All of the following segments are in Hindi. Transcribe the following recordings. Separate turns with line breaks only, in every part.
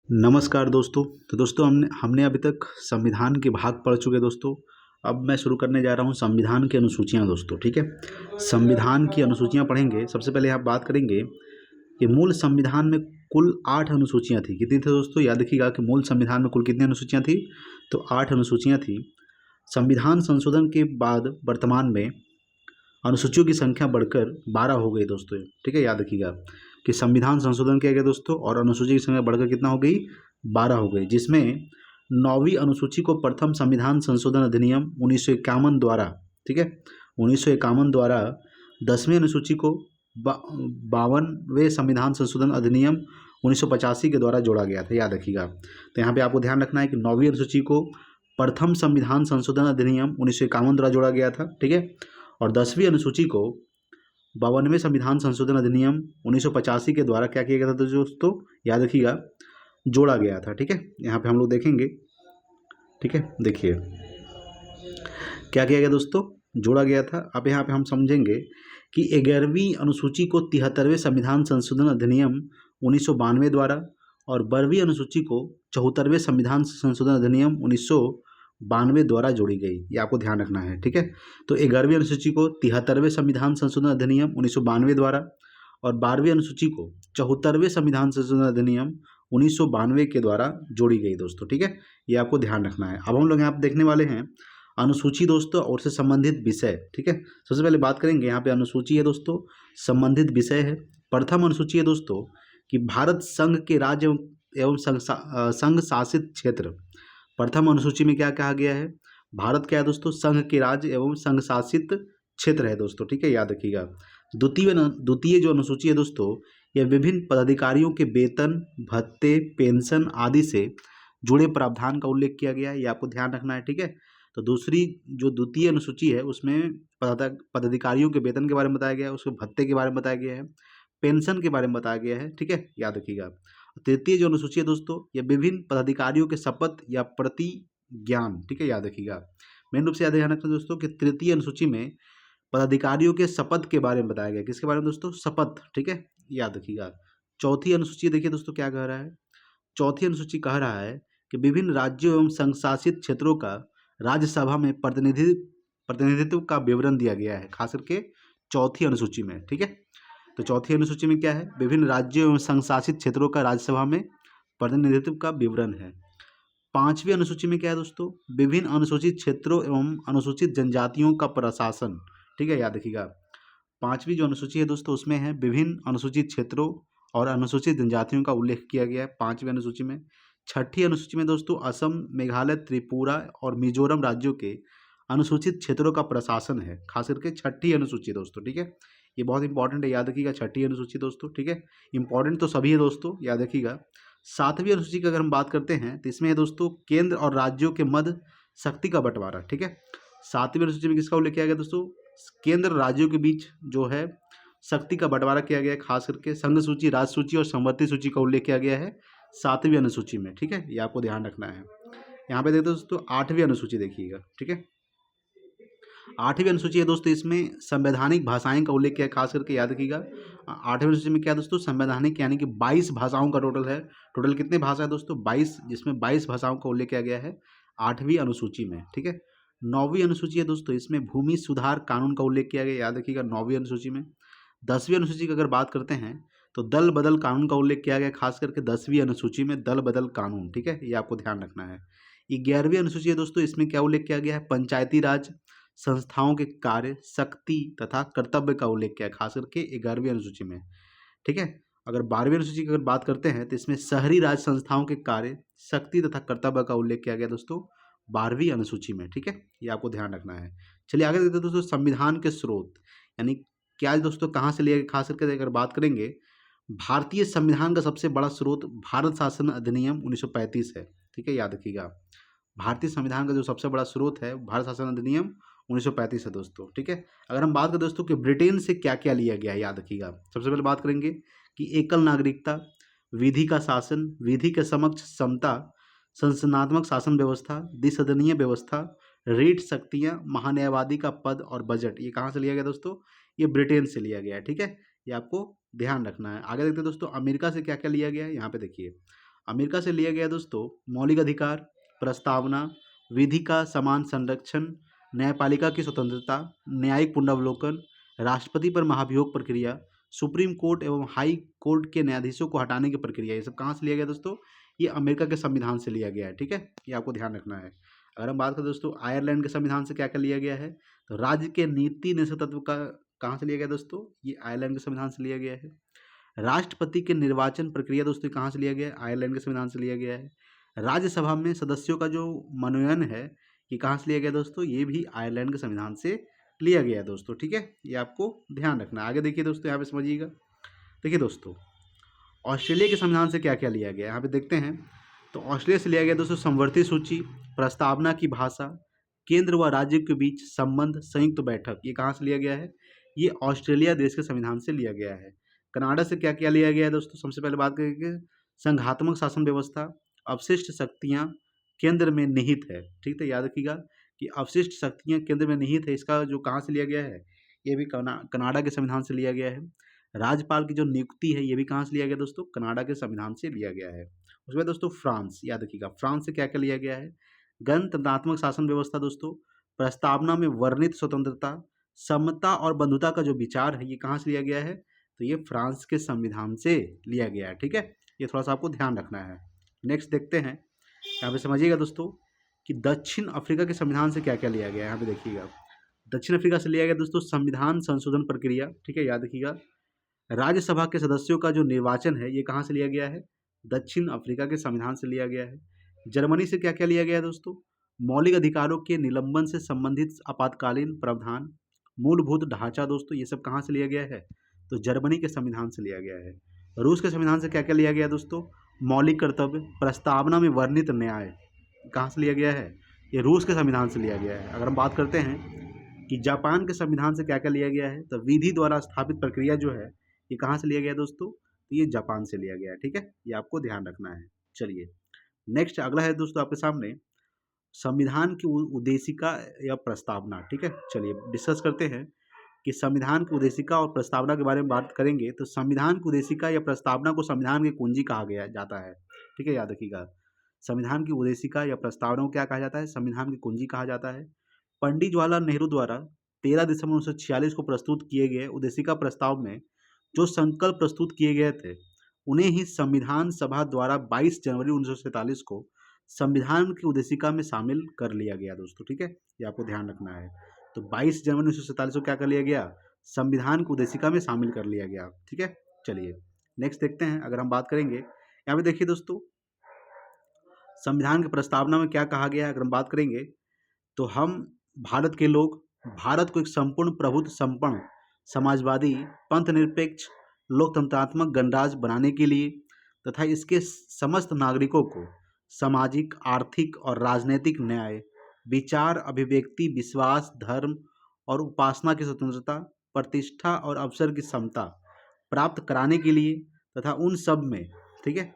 नमस्कार दोस्तों। तो दोस्तों हमने हमने अभी तक संविधान के भाग पढ़ चुके हैं दोस्तों। अब मैं शुरू करने जा रहा हूँ संविधान की अनुसूचियाँ दोस्तों। ठीक है, संविधान की अनुसूचियाँ पढ़ेंगे। सबसे पहले आप बात करेंगे कि मूल संविधान में कुल 8 अनुसूचियाँ थी। कितनी थी दोस्तों? याद रखिएगा कि मूल संविधान में कुल कितनी अनुसूचियाँ थी? तो 8 अनुसूचियाँ थी। संविधान संशोधन के बाद वर्तमान में अनुसूचियों की संख्या बढ़कर 12 हो गई दोस्तों। ठीक है, याद रखिएगा कि संविधान संशोधन किया गया दोस्तों और अनुसूची की संख्या बढ़कर कितना हो गई? 12 हो गई, जिसमें 9वीं अनुसूची को प्रथम संविधान संशोधन अधिनियम 1951 द्वारा, ठीक है, 1951 द्वारा 10वीं अनुसूची को 52वें संविधान संशोधन अधिनियम 1985 के द्वारा जोड़ा गया था। याद रखिएगा। तो यहाँ पे आपको ध्यान रखना है कि 9वीं अनुसूची को प्रथम संविधान संशोधन अधिनियम 1951 द्वारा जोड़ा गया था। ठीक है, और 10वीं अनुसूची को 52वें संविधान संशोधन अधिनियम 1985 के द्वारा क्या किया गया था दोस्तों? याद रखिएगा, जोड़ा गया था। ठीक है, यहाँ पे हम लोग देखेंगे। ठीक है, देखिए क्या किया गया दोस्तों? जोड़ा गया था। अब यहाँ पे हम समझेंगे कि 11वीं अनुसूची को 73वें संविधान संशोधन अधिनियम 1992 द्वारा और 12वीं अनुसूची को 74वें संविधान संशोधन अधिनियम 1992 द्वारा जोड़ी गई। ये आपको ध्यान रखना है। ठीक है, तो 11वीं अनुसूची को 73वें संविधान संशोधन अधिनियम 1992 द्वारा और 12वीं अनुसूची को 74वें संविधान संशोधन अधिनियम 1992 के द्वारा जोड़ी गई दोस्तों। ठीक है, ये आपको ध्यान रखना है। अब हम लोग यहाँ पे देखने वाले हैं अनुसूची दोस्तों और से संबंधित विषय। ठीक है, सबसे पहले बात करेंगे, यहाँ पे अनुसूची है दोस्तों, संबंधित विषय है। प्रथम अनुसूची है दोस्तों कि भारत संघ के राज्य एवं संघ शासित क्षेत्र। प्रथम अनुसूची में क्या कहा गया है? भारत क्या है दोस्तों? संघ के राज्य एवं संघ शासित क्षेत्र है दोस्तों। ठीक है, याद रखिएगा। द्वितीय जो अनुसूची है दोस्तों, यह विभिन्न पदाधिकारियों के वेतन, भत्ते, पेंशन आदि से जुड़े प्रावधान का उल्लेख किया गया है। ये आपको ध्यान रखना है। ठीक है, तो दूसरी जो द्वितीय अनुसूची है उसमें पदाधिकारियों के वेतन के बारे में बताया गया है, उसके भत्ते के बारे में बताया गया है, पेंशन के बारे में बताया गया है। ठीक है, याद रखिएगा। तृतीय जो अनुसूची है दोस्तों, यह विभिन्न पदाधिकारियों के शपथ या प्रतिज्ञान। ठीक है, याद रखिएगा। मेन रूप से याद ध्यान रखना दोस्तों कि तृतीय अनुसूची में पदाधिकारियों के शपथ के बारे में बताया गया। किसके बारे में दोस्तों? शपथ। ठीक है, याद रखिएगा। चौथी अनुसूची देखिए दोस्तों क्या कह रहा है। चौथी अनुसूची कह रहा है कि विभिन्न राज्यों एवं संघ शासित क्षेत्रों का राज्यसभा में प्रतिनिधित्व का विवरण दिया गया है, खास करके चौथी अनुसूची में। ठीक है, तो चौथी अनुसूची में क्या है? विभिन्न राज्यों एवं संघ शासित क्षेत्रों का राज्यसभा में प्रतिनिधित्व का विवरण है। पांचवी अनुसूची में क्या है दोस्तों? विभिन्न अनुसूचित क्षेत्रों एवं अनुसूचित जनजातियों का प्रशासन। ठीक है, याद रखिएगा। पांचवी जो अनुसूची है दोस्तों उसमें है विभिन्न अनुसूचित क्षेत्रों और अनुसूचित जनजातियों का उल्लेख किया गया है पांचवी अनुसूची में। छठी अनुसूची में दोस्तों असम, मेघालय, त्रिपुरा और मिजोरम राज्यों के अनुसूचित क्षेत्रों का प्रशासन है, खास करके छठी अनुसूची दोस्तों। ठीक है, ये बहुत इंपॉर्टेंट है, याद रखिएगा। छठी अनुसूची दोस्तों, ठीक है, इंपॉर्टेंट तो सभी है दोस्तों, याद रखिएगा। सातवीं अनुसूची की अगर हम बात करते हैं तो इसमें है दोस्तों केंद्र और राज्यों के मध्य शक्ति का बंटवारा। ठीक है, सातवीं अनुसूची में किसका उल्लेख किया गया दोस्तों? केंद्र राज्यों के बीच जो है शक्ति का बंटवारा किया गया है, खास करके संघ सूची, राज्य सूची और समवर्ती सूची का उल्लेख किया गया है सातवीं अनुसूची में। ठीक है, ये आपको ध्यान रखना है। यहाँ पे देखते दोस्तों आठवीं अनुसूची देखिएगा। ठीक है, आठवीं अनुसूची है दोस्तों, इसमें संवैधानिक भाषाएं का उल्लेख किया है, खास करके याद रखिएगा। आठवीं अनुसूची में क्या है दोस्तों? संवैधानिक, यानी कि 22 भाषाओं का टोटल है। टोटल कितने भाषा है दोस्तों? 22, जिसमें 22 भाषाओं का उल्लेख किया गया है आठवीं अनुसूची में। ठीक है, नौवीं अनुसूची है दोस्तों, इसमें भूमि सुधार कानून का उल्लेख किया गया, याद रखिएगा, नौवीं अनुसूची में। 10वीं अनुसूची की अगर बात करते हैं तो दल बदल कानून का उल्लेख किया गया, खास करके 10वीं अनुसूची में दल बदल कानून। ठीक है, ये आपको ध्यान रखना है। 11वीं अनुसूची है दोस्तों, इसमें क्या उल्लेख किया गया है? पंचायती राज संस्थाओं के कार्य, शक्ति तथा कर्तव्य का उल्लेख किया है, खास करके 11वीं अनुसूची में। ठीक है, अगर 12वीं अनुसूची की अगर बात करते हैं तो इसमें शहरी राज संस्थाओं के कार्य, शक्ति तथा कर्तव्य का उल्लेख किया गया दोस्तों 12वीं अनुसूची में। ठीक है, ये आपको ध्यान रखना है। चलिए आगे देखते हैं दोस्तों संविधान के स्रोत, यानी क्या दोस्तों कहाँ से लिया गया। खास करके अगर बात करेंगे, भारतीय संविधान का सबसे बड़ा स्रोत भारत शासन अधिनियम 1935 है। ठीक है, याद रखिएगा। भारतीय संविधान का जो सबसे बड़ा स्रोत है भारत शासन अधिनियम 1935 है दोस्तों। ठीक है, अगर हम बात करें दोस्तों कि ब्रिटेन से क्या क्या लिया गया है, याद रखिएगा। सबसे पहले बात करेंगे कि एकल नागरिकता, विधि का शासन, विधि के समक्ष समता, संसदनात्मक शासन व्यवस्था, द्विसदनीय व्यवस्था, रीट शक्तियाँ, महान्यायवादी का पद और बजट। ये कहाँ से लिया गया दोस्तों? ये ब्रिटेन से लिया गया है। ठीक है, ये आपको ध्यान रखना है। आगे देखते हैं दोस्तों अमेरिका से क्या क्या लिया गया है। यहाँ पे देखिए, अमेरिका से लिया गया दोस्तों मौलिक अधिकार, प्रस्तावना, विधि का समान संरक्षण, न्यायपालिका की स्वतंत्रता, न्यायिक पुनरावलोकन, राष्ट्रपति पर महाभियोग प्रक्रिया, सुप्रीम कोर्ट एवं हाई कोर्ट के न्यायाधीशों को हटाने की प्रक्रिया, ये सब कहाँ से लिया गया दोस्तों? ये अमेरिका के संविधान से लिया गया है। ठीक है, ये आपको ध्यान रखना है। अगर हम बात करें दोस्तों आयरलैंड के संविधान से क्या क्या लिया गया है, तो राज्य के नीति निषेध तत्व का कहाँ से लिया गया दोस्तों? ये आयरलैंड के संविधान से लिया गया है। राष्ट्रपति के निर्वाचन प्रक्रिया दोस्तों कहाँ से लिया गया है? आयरलैंड के संविधान से लिया गया है। राज्यसभा में सदस्यों का जो मनोनयन है ये कहाँ से लिया गया दोस्तों? ये भी आयरलैंड के संविधान से लिया गया है दोस्तों। ठीक है, ये आपको ध्यान रखना है। आगे देखिए दोस्तों, यहाँ पे समझिएगा। देखिए दोस्तों ऑस्ट्रेलिया के संविधान से क्या क्या लिया गया है, यहाँ पे देखते हैं। तो ऑस्ट्रेलिया से लिया गया दोस्तों समवर्ती सूची, प्रस्तावना की भाषा, केंद्र व राज्य के बीच संबंध, संयुक्त बैठक, ये कहाँ से लिया गया है? ये ऑस्ट्रेलिया देश के संविधान से लिया गया है। कनाडा से क्या क्या लिया गया है दोस्तों? सबसे पहले बात करेंगे संघात्मक शासन व्यवस्था, अवशिष्ट शक्तियाँ केंद्र में निहित है। ठीक है, याद रखिएगा कि अवशिष्ट शक्तियाँ केंद्र में निहित है, इसका जो कहाँ से लिया गया है? ये भी कनाडा के संविधान से लिया गया है। राज्यपाल की जो नियुक्ति है ये भी कहाँ से लिया गया दोस्तों? कनाडा के संविधान से लिया गया है। उसके बाद दोस्तों फ्रांस, याद रखिएगा फ्रांस से क्या क्या लिया गया है? गणतंत्रात्मक शासन व्यवस्था दोस्तों, प्रस्तावना में वर्णित स्वतंत्रता, समता और बंधुता का जो विचार है ये कहाँ से लिया गया है? तो ये फ्रांस के संविधान से लिया गया है। ठीक है, ये थोड़ा सा आपको ध्यान रखना है। नेक्स्ट देखते हैं, यहाँ पे समझिएगा दोस्तों कि दक्षिण अफ्रीका के संविधान से क्या क्या लिया गया है। यहाँ पे देखिएगा दक्षिण अफ्रीका से लिया गया दोस्तों संविधान संशोधन प्रक्रिया। ठीक है, याद रखिएगा राज्यसभा के सदस्यों का जो निर्वाचन है ये कहाँ से लिया गया है? दक्षिण अफ्रीका के संविधान से लिया गया है। जर्मनी से क्या क्या लिया गया है दोस्तों? मौलिक अधिकारों के निलंबन से संबंधित आपातकालीन प्रावधान, मूलभूत ढांचा दोस्तों, ये सब कहाँ से लिया गया है? तो जर्मनी के संविधान से लिया गया है। रूस के संविधान से क्या क्या लिया गया दोस्तों? मौलिक कर्तव्य, प्रस्तावना में वर्णित न्याय, कहाँ से लिया गया है? ये रूस के संविधान से लिया गया है। अगर हम बात करते हैं कि जापान के संविधान से क्या क्या लिया गया है, तो विधि द्वारा स्थापित प्रक्रिया जो है ये कहाँ से लिया गया दोस्तों? तो ये जापान से लिया गया है। ठीक है, ये आपको ध्यान रखना है। चलिए नेक्स्ट अगला है दोस्तों आपके सामने संविधान की उद्देशिका या प्रस्तावना। ठीक है, चलिए डिस्कस करते हैं कि संविधान की उद्देशिका और प्रस्तावना के बारे में बात करेंगे। तो संविधान की उद्देशिका या प्रस्तावना को संविधान की कुंजी कहा गया जाता है। ठीक है, याद रखिएगा संविधान की उद्देशिका या प्रस्तावना को क्या कहा जाता है? संविधान की कुंजी कहा जाता है। पंडित जवाहरलाल नेहरू द्वारा 13 दिसंबर 1946 को प्रस्तुत किए गए उद्देशिका प्रस्ताव में जो संकल्प प्रस्तुत किए गए थे उन्हें ही संविधान सभा द्वारा 22 जनवरी 1947 को संविधान की उद्देशिका में शामिल कर लिया गया दोस्तों। ठीक है, ये आपको ध्यान रखना है। तो 22 जनवरी 1947 को क्या कर लिया गया? संविधान की उद्देशिका में शामिल कर लिया गया। ठीक है, चलिए नेक्स्ट देखते हैं। अगर हम बात करेंगे यहाँ पे देखिए दोस्तों संविधान की प्रस्तावना में क्या कहा गया है, अगर हम बात करेंगे तो हम भारत के लोग भारत को एक संपूर्ण प्रभुत्व संपन्न समाजवादी पंथनिरपेक्ष लोकतंत्रात्मक गणराज्य बनाने के लिए तथा इसके समस्त नागरिकों को सामाजिक आर्थिक और राजनीतिक न्याय, विचार अभिव्यक्ति विश्वास धर्म और उपासना की स्वतंत्रता, प्रतिष्ठा और अवसर की समता प्राप्त कराने के लिए तथा उन सब में, ठीक है,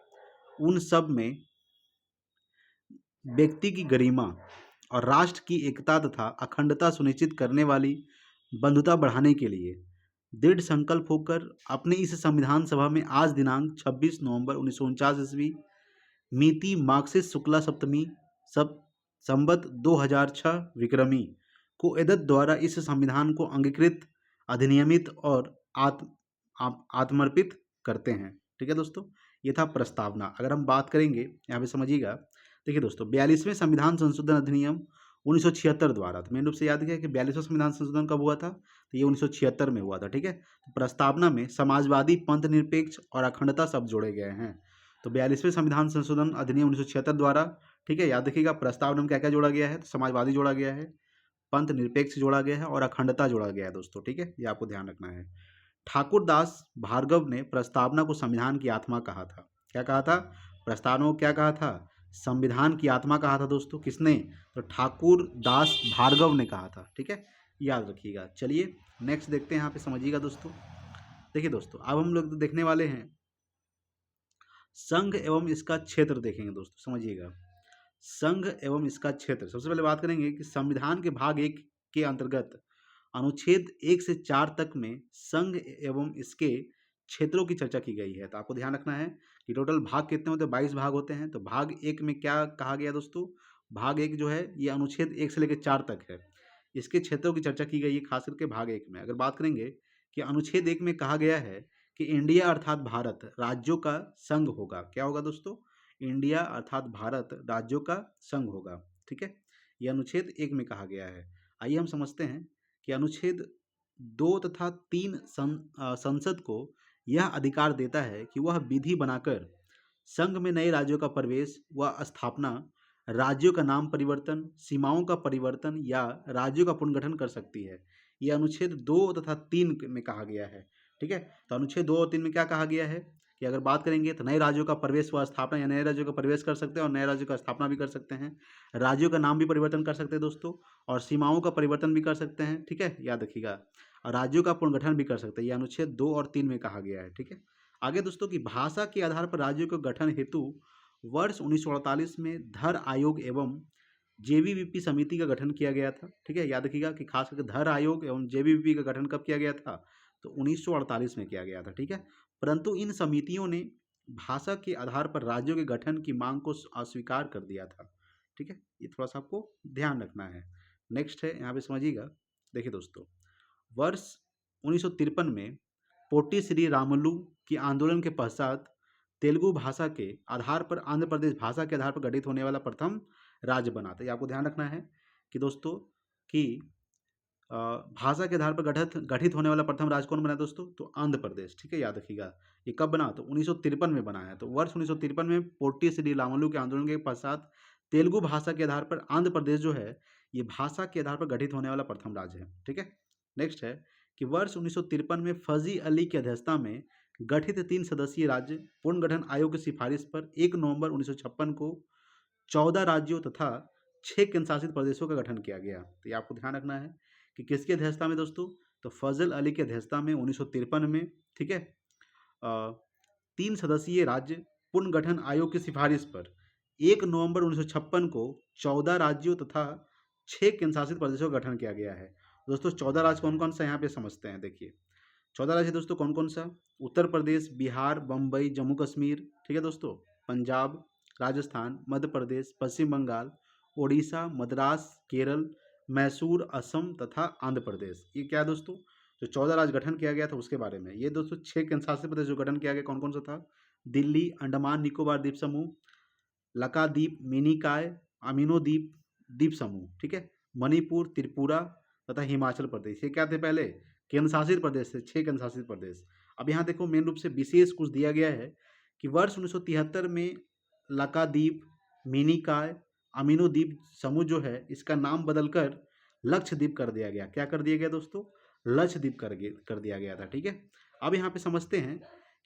उन सब में व्यक्ति की गरिमा और राष्ट्र की एकता तथा अखंडता सुनिश्चित करने वाली बंधुता बढ़ाने के लिए दृढ़ संकल्प होकर अपने इस संविधान सभा में आज दिनांक 26 नवंबर 1949 ईस्वी मिति मार्क्सिस्ट शुक्ला सप्तमी सब संवत 2006 विक्रमी को एदत द्वारा इस संविधान को अंगीकृत अधिनियमित और आत्मर्पित करते हैं। ठीक है दोस्तों, ये था प्रस्तावना। अगर हम बात करेंगे यहाँ पे समझिएगा, देखिए दोस्तों 42वें संविधान संशोधन अधिनियम 1976 द्वारा, तो मेन रूप से याद किया कि 42वां संविधान संशोधन कब हुआ था? तो ये 1976 में हुआ था। ठीक है, तो प्रस्तावना में समाजवादी पंथ निरपेक्ष और अखंडता शब्द जोड़े गए हैं। तो 42वें संविधान संशोधन अधिनियम 1976 द्वारा, ठीक है, याद रखिएगा प्रस्तावना में क्या क्या जोड़ा गया है? तो समाजवादी जोड़ा गया है, पंथ निरपेक्ष जोड़ा गया है और अखंडता जोड़ा गया है दोस्तों। ठीक है, ये आपको ध्यान रखना है। ठाकुर दास भार्गव ने प्रस्तावना को संविधान की आत्मा कहा था। क्या कहा था? प्रस्तावना को क्या कहा था? संविधान की आत्मा कहा था दोस्तों। किसने? तो ठाकुर दास भार्गव ने कहा था। ठीक है, याद रखिएगा। चलिए नेक्स्ट देखते हैं, यहाँ पे समझिएगा दोस्तों। देखिए दोस्तों अब हम लोग देखने वाले हैं संघ एवं इसका क्षेत्र देखेंगे दोस्तों। समझिएगा संघ एवं इसका क्षेत्र। सबसे पहले बात करेंगे कि संविधान के भाग 1 के अंतर्गत अनुच्छेद 1 से 4 तक में संघ एवं इसके क्षेत्रों की चर्चा की गई है। तो आपको ध्यान रखना है कि टोटल भाग कितने होते हैं, 22 भाग होते हैं। तो भाग 1 में क्या कहा गया दोस्तों, भाग 1 जो है ये अनुच्छेद 1 से लेकर 4 तक है। इसके क्षेत्रों की चर्चा की गई है खास करके भाग 1 में। अगर बात करेंगे कि अनुच्छेद 1 में कहा गया है कि इंडिया अर्थात भारत राज्यों का संघ होगा। क्या होगा दोस्तों, इंडिया अर्थात भारत राज्यों का संघ होगा। ठीक है, ये अनुच्छेद 1 में कहा गया है। आइए हम समझते हैं कि अनुच्छेद 2 तथा 3 संसद को यह अधिकार देता है कि वह विधि बनाकर संघ में नए राज्यों का प्रवेश व स्थापना, राज्यों का नाम परिवर्तन, सीमाओं का परिवर्तन या राज्यों का पुनर्गठन कर सकती है। यह अनुच्छेद 2 तथा 3 में कहा गया है। ठीक है, तो अनुच्छेद 2 और 3 में क्या कहा गया है कि अगर बात करेंगे तो नए राज्यों का प्रवेश व स्थापना या नए राज्यों का प्रवेश कर सकते हैं और नए राज्यों का स्थापना भी कर सकते हैं। राज्यों का नाम भी परिवर्तन कर सकते हैं दोस्तों, और सीमाओं का परिवर्तन भी कर सकते हैं। ठीक है, याद रखिएगा, और राज्यों का पुनर्गठन भी कर सकते हैं। यह अनुच्छेद 2 और 3 में कहा गया है। ठीक है, आगे दोस्तों की भाषा के आधार पर राज्यों के गठन हेतु वर्ष 1948 में धर आयोग एवं जेबीवीपी समिति का गठन किया गया था। ठीक है, याद रखिएगा कि खास करके धर आयोग एवं जेबीवीपी का गठन कब किया गया था, तो 1948 में किया गया था। ठीक है, परंतु इन समितियों ने भाषा के आधार पर राज्यों के गठन की मांग को अस्वीकार कर दिया था। ठीक है, ये थोड़ा सा आपको ध्यान रखना है। नेक्स्ट है, यहाँ पे समझिएगा। देखिए दोस्तों, वर्ष 1953 में पोट्टी श्री रामुलु की आंदोलन के पश्चात तेलुगु भाषा के आधार पर आंध्र प्रदेश भाषा के आधार पर गठित होने वाला प्रथम राज्य बना था। ये आपको ध्यान रखना है कि दोस्तों कि भाषा के आधार पर गठित होने वाला प्रथम राज्य कौन बना दोस्तों, तो आंध्र प्रदेश। ठीक है, याद रखिएगा। ये कब बना, तो 1953 में बना है। तो वर्ष 1953 में पोट्टी श्री रामुलु के आंदोलन के पश्चात तेलुगु भाषा के आधार पर आंध्र प्रदेश जो है ये भाषा के आधार पर गठित होने वाला प्रथम राज्य है। ठीक है, नेक्स्ट है कि वर्ष 1953 में फजी अली की अध्यक्षता में गठित 3 सदस्यीय राज्य पुनर्गठन आयोग की सिफारिश पर 1 नवंबर 1956 को 14 राज्यों तथा 6 केंद्रशासित प्रदेशों का गठन किया गया। तो ये आपको ध्यान रखना है कि किसकी अध्यक्षता में दोस्तों, तो फजल अली की अध्यक्षता में 1953 में। ठीक है, 3 सदस्यीय राज्य पुनर्गठन आयोग की सिफारिश पर 1 नवंबर 1956 को 14 राज्यों तथा 6 केंद्रशासित प्रदेशों का गठन किया गया है। दोस्तों 14 राज्य कौन कौन सा यहाँ पे समझते हैं। देखिए 14 राज्य दोस्तों कौन कौन सा, उत्तर प्रदेश, बिहार, बम्बई, जम्मू कश्मीर, ठीक है दोस्तों, पंजाब, राजस्थान, मध्य प्रदेश, पश्चिम बंगाल, ओडिशा, मद्रास, केरल, मैसूर, असम तथा आंध्र प्रदेश। ये क्या दोस्तों, जो 14 राज्य गठन किया गया था उसके बारे में। ये दोस्तों 6 केंद्रशासित प्रदेश जो गठन किया गया कौन कौन सा था, दिल्ली, अंडमान निकोबार द्वीप समूह, लकाद्वीप, मिनिकॉय, अमीनो द्वीप द्वीप समूह। ठीक है, मणिपुर, त्रिपुरा तथा हिमाचल प्रदेश। ये क्या थे पहले, केंद्र शासित प्रदेश थे, 6 केंद्र शासित प्रदेश। अब यहाँ देखो मेन रूप से विशेष कुछ दिया गया है कि वर्ष 1973 में लकाद्वीप, मिनिकॉय, अमीनो द्वीप समूह जो है इसका नाम बदलकर लक्षद्वीप कर दिया गया। क्या कर दिया गया दोस्तों, लक्षद्वीप कर दिया गया था। ठीक है, अब यहाँ पे समझते हैं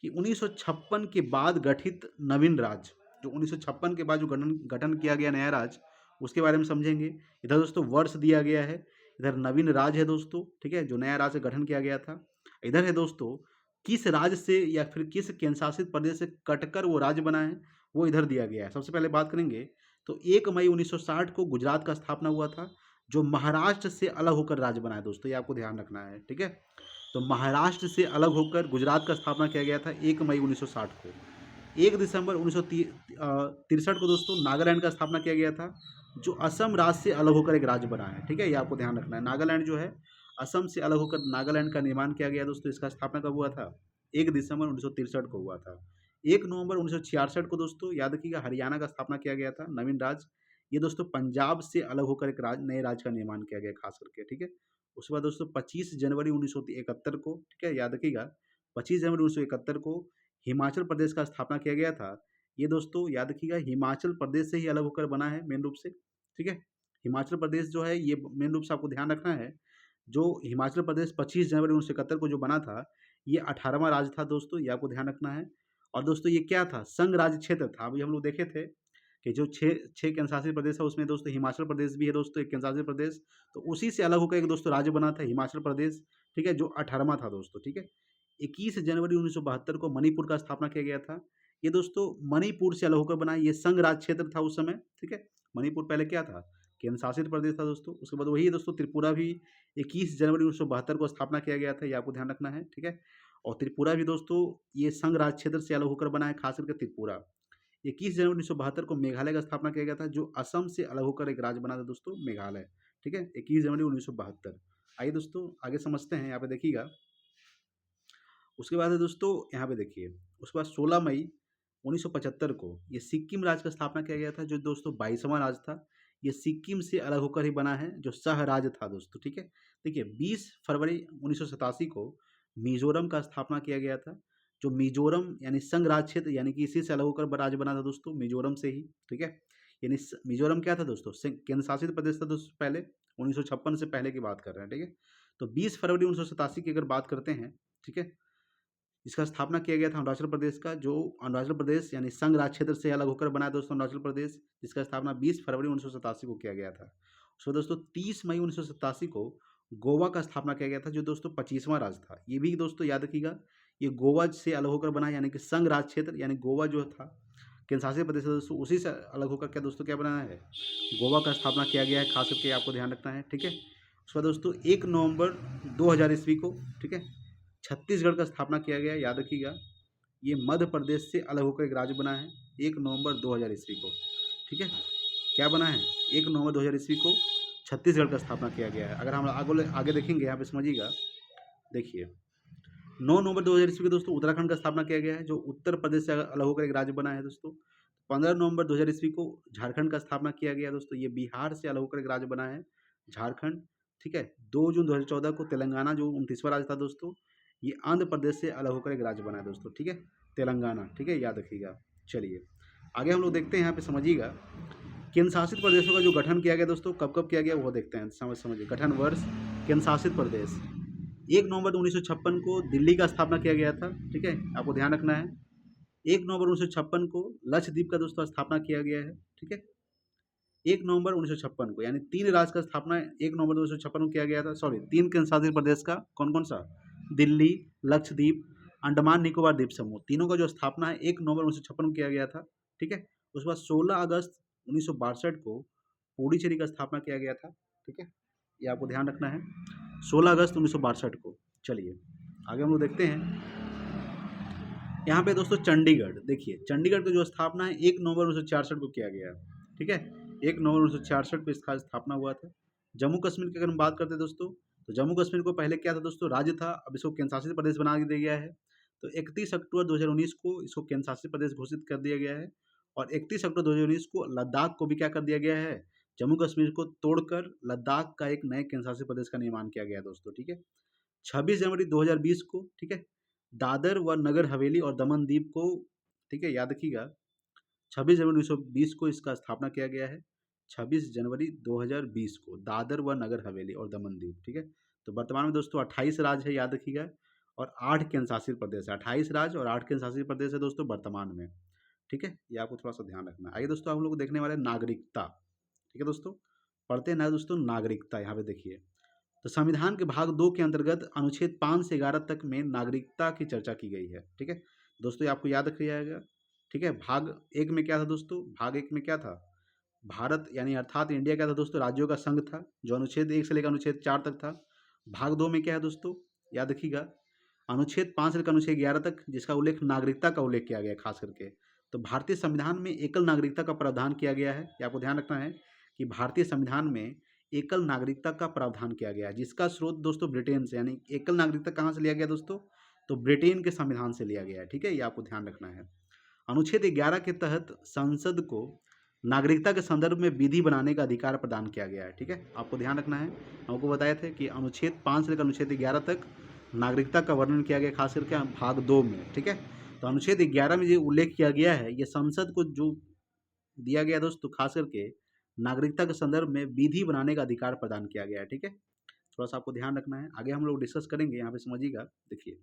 कि 1956 के बाद गठित नवीन राज्य, जो 1956 के बाद जो गठन किया गया नया राज्य, उसके बारे में समझेंगे। इधर दोस्तों वर्ष दिया गया है, इधर नवीन राज्य है दोस्तों। ठीक है, जो नया राज्य गठन किया गया था। इधर है दोस्तों किस राज्य से या फिर किस केंद्र शासित प्रदेश से कटकर वो राज्य बना है, वो इधर दिया गया है। सबसे पहले बात करेंगे तो 1 मई 1960 को गुजरात का स्थापना हुआ था, जो महाराष्ट्र से अलग होकर राज्य बना है दोस्तों। ये आपको ध्यान रखना है। ठीक है, तो महाराष्ट्र से अलग होकर गुजरात का स्थापना किया गया था 1 मई 1960 को। 1 दिसंबर 1963 को दोस्तों नागालैंड का स्थापना किया गया था, जो असम राज्य से अलग होकर एक राज्य बना है। ठीक है, ये आपको ध्यान रखना है। नागालैंड जो है असम से अलग होकर नागालैंड का निर्माण किया गया दोस्तों। इसका स्थापना कब हुआ था, 1 दिसंबर 1963 को हुआ था। 1 नवंबर 1966 को दोस्तों याद रखिएगा हरियाणा का स्थापना किया गया था, नवीन राज्य। ये दोस्तों पंजाब से अलग होकर एक नए राज्य का निर्माण किया गया खास करके। ठीक है, उसके बाद दोस्तों 25 जनवरी 1971 को, ठीक है याद रखिएगा, 25 जनवरी 1971 को हिमाचल प्रदेश का स्थापना किया गया था। ये दोस्तों याद रखिएगा हिमाचल प्रदेश से ही अलग होकर बना है मेन रूप से। ठीक है, हिमाचल प्रदेश जो है ये मेन रूप से आपको ध्यान रखना है। जो हिमाचल प्रदेश 25 जनवरी 1971 को जो बना था, ये 18वां राज्य था दोस्तों। ये आपको ध्यान रखना है। और दोस्तों ये क्या था, संघ राज्य क्षेत्र था। अभी हम लोग देखे थे कि जो छः केंद्र शासित प्रदेश है उसमें दोस्तों हिमाचल प्रदेश भी है दोस्तों, एक केंद्र शासित प्रदेश। तो उसी से अलग होकर एक दोस्तों राज्य बना था हिमाचल प्रदेश। ठीक है, जो 18वां था दोस्तों। ठीक है, 21 जनवरी 1972 को मणिपुर का स्थापना किया गया था। ये दोस्तों मणिपुर से अलग होकर बना, ये संघ राज्य क्षेत्र था उस समय। ठीक है, मणिपुर पहले क्या था, केंद्र शासित प्रदेश था दोस्तों। उसके बाद वही दोस्तों त्रिपुरा भी 21 जनवरी 1972 को स्थापना किया गया था। ये आपको ध्यान रखना है। ठीक है, और त्रिपुरा भी दोस्तों ये संघ राज क्षेत्र से अलग होकर बना है, खास करके त्रिपुरा। 21 जनवरी 1972 को मेघालय का स्थापना किया गया था, जो असम से अलग होकर एक राज्य बना था दोस्तों, मेघालय। ठीक है, 21 जनवरी 1972। आइए दोस्तों आगे समझते हैं, यहाँ पे देखिएगा। उसके बाद है दोस्तों, यहाँ पे देखिए, उसके बाद 16 मई 1975 को ये सिक्किम राज्य का स्थापना किया गया था, जो दोस्तों 22वां राज्य था। ये सिक्किम से अलग होकर ही बना है, जो सह राज्य था दोस्तों। ठीक है, देखिए 20 फरवरी 1987 को मिजोरम का स्थापना किया गया था, जो मिजोरम यानी संघ राज्य क्षेत्र यानी कि इसी से अलग होकर राज्य बना था दोस्तों, मिजोरम से ही। ठीक है, यानी मिजोरम क्या था दोस्तों, केंद्र शासित प्रदेश था दोस्तों पहले, 1956 से पहले की बात कर रहे हैं। ठीक है, तो 20 फरवरी 1987 की अगर बात करते हैं, ठीक है, इसका स्थापना किया गया था अरुणाचल प्रदेश का, जो अरुणाचल प्रदेश यानी संघ राज्य क्षेत्र से अलग होकर बना है दोस्तों अरुणाचल प्रदेश, जिसका स्थापना 20 फरवरी 1987 को किया गया था। उसमें दोस्तों 30 मई 1987 को गोवा का स्थापना किया गया था, जो दोस्तों 25वां राज्य था। ये भी दोस्तों याद रखिएगा, ये गोवा से अलग होकर बना, यानी कि संघ राज्य क्षेत्र यानी गोवा जो था केंद्र शासित प्रदेश है दोस्तों, उसी से अलग होकर क्या दोस्तों क्या बनाया है, गोवा का स्थापना किया गया है, खास करके आपको ध्यान रखना है। ठीक है, उसके बाद दोस्तों 1 नवंबर 2000 ईस्वी को, ठीक है, छत्तीसगढ़ का स्थापना किया गया, याद रखिएगा। ये मध्य प्रदेश से अलग होकर एक राज्य बना है 1 नवंबर 2000 ईस्वी को। ठीक है, क्या बना है, 1 नवंबर 2000 ईस्वी को छत्तीसगढ़ का स्थापना किया गया है। अगर हम आगे देखेंगे, यहाँ पे समझिएगा, देखिए 9 नवंबर 2000 ईस्वी को दोस्तों उत्तराखंड का स्थापना किया गया है, जो उत्तर प्रदेश से अलग होकर एक राज्य बना है दोस्तों। 15 नवंबर 2000 ईस्वी को झारखंड का स्थापना किया गया दोस्तों, ये बिहार से अलग होकर एक राज्य बना है, झारखंड। ठीक है, 2 जून 2014 को तेलंगाना, जो 29वां राज्य था दोस्तों, ये आंध्र प्रदेश से अलग होकर एक राज्य बना है दोस्तों। ठीक है, तेलंगाना। ठीक है, याद रखिएगा। चलिए आगे हम लोग देखते हैं, यहाँ पे समझिएगा, केंद्र शासित प्रदेशों का जो गठन किया गया दोस्तों, कब कब किया गया वो देखते हैं, समझिए गठन वर्ष। केंद्र शासित प्रदेश 1 नवंबर 1956 को दिल्ली का स्थापना किया गया था। ठीक है, आपको ध्यान रखना है। 1 नवंबर 1956 को लक्षद्वीप का दोस्तों स्थापना किया गया है। ठीक है, 1 नवंबर 1956 को, यानी 3 राज्य का स्थापना 1 नवंबर 1956 को किया गया था। सॉरी, 3 केंद्र शासित प्रदेश का, कौन कौन सा, दिल्ली, लक्षद्वीप, अंडमान निकोबार द्वीप समूह, तीनों का जो स्थापना है 1 नवंबर 1956 को किया गया था। ठीक है, उसके बाद 16 अगस्त 1962 को पुडुचेरी का स्थापना किया गया था। ठीक है, ये आपको ध्यान रखना है, 16 अगस्त 1962 को। चलिए आगे हम लोग देखते हैं, यहाँ पे दोस्तों चंडीगढ़, देखिए चंडीगढ़ की जो स्थापना है 1 नवंबर 1966 को किया गया है। ठीक है, 1 नवंबर 1966 को इसका स्थापना हुआ था। जम्मू कश्मीर की अगर हम बात करते हैं दोस्तों, तो जम्मू कश्मीर को पहले क्या था दोस्तों, राज्य था, अब इसको केंद्र शासित प्रदेश बना दिया गया है। तो 31 अक्टूबर 2019 को इसको केंद्र शासित प्रदेश घोषित कर दिया गया है, और 31 अक्टूबर 2019 को लद्दाख को भी क्या कर दिया गया है, जम्मू कश्मीर को तोड़कर लद्दाख का एक नए केंद्र शासित प्रदेश का निर्माण किया गया है दोस्तों। ठीक है, 26 जनवरी 2020 को, ठीक है, दादर व नगर हवेली और दमन दीव को, ठीक है, याद रखिएगा, 26 जनवरी 1920 को इसका स्थापना किया गया है। 26 जनवरी 2020 को दादर व नगर हवेली और दमन दीव। ठीक है, तो वर्तमान में दोस्तों 28 राज्य है, याद रखिएगा, और 8 केंद्र शासित प्रदेश है। 28 राज्य और 8 केंद्र शासित प्रदेश है दोस्तों वर्तमान में। ठीक है, ये आपको थोड़ा सा ध्यान रखना है। आइए दोस्तों हम लोग देखने वाले नागरिकता। ठीक है दोस्तों, पढ़ते हैं ना दोस्तों नागरिकता। यहाँ पे देखिए, तो संविधान के भाग 2 के अंतर्गत अनुच्छेद 5 से 11 तक में नागरिकता की चर्चा की गई है। ठीक है दोस्तों, ये आपको याद रखिएगा। ठीक है, भाग 1 में क्या था दोस्तों, भाग 1 में क्या था, भारत यानी अर्थात इंडिया क्या था दोस्तों, राज्यों का संघ था, जो अनुच्छेद 1 से लेकर अनुच्छेद 4 तक था। भाग 2 में क्या है दोस्तों, याद रखिएगा, अनुच्छेद 5 से लेकर अनुच्छेद 11 तक, जिसका उल्लेख नागरिकता का उल्लेख किया गया है खास करके। तो भारतीय संविधान में एकल नागरिकता का प्रावधान किया गया है, ये आपको ध्यान रखना है कि भारतीय संविधान में एकल नागरिकता का प्रावधान किया गया है, जिसका स्रोत दोस्तों ब्रिटेन से, यानी एकल नागरिकता कहाँ से लिया गया दोस्तों, तो ब्रिटेन के संविधान से लिया गया है। ठीक है, ये आपको ध्यान रखना है। अनुच्छेद 11 के तहत संसद को नागरिकता के संदर्भ में विधि बनाने का अधिकार प्रदान किया गया है। ठीक है, आपको ध्यान रखना है, हमको बताए थे कि अनुच्छेद 5 से लेकर अनुच्छेद 11 तक नागरिकता का वर्णन किया गया, खास करके भाग 2 में। ठीक है, तो अनुच्छेद 11 में जो उल्लेख किया गया है, ये संसद को जो दिया गया दोस्तों, खास करके नागरिकता के संदर्भ में विधि बनाने का अधिकार प्रदान किया गया है। ठीक है, थोड़ा सा आपको ध्यान रखना है, आगे हम लोग डिस्कस करेंगे। यहाँ पे समझिएगा, देखिए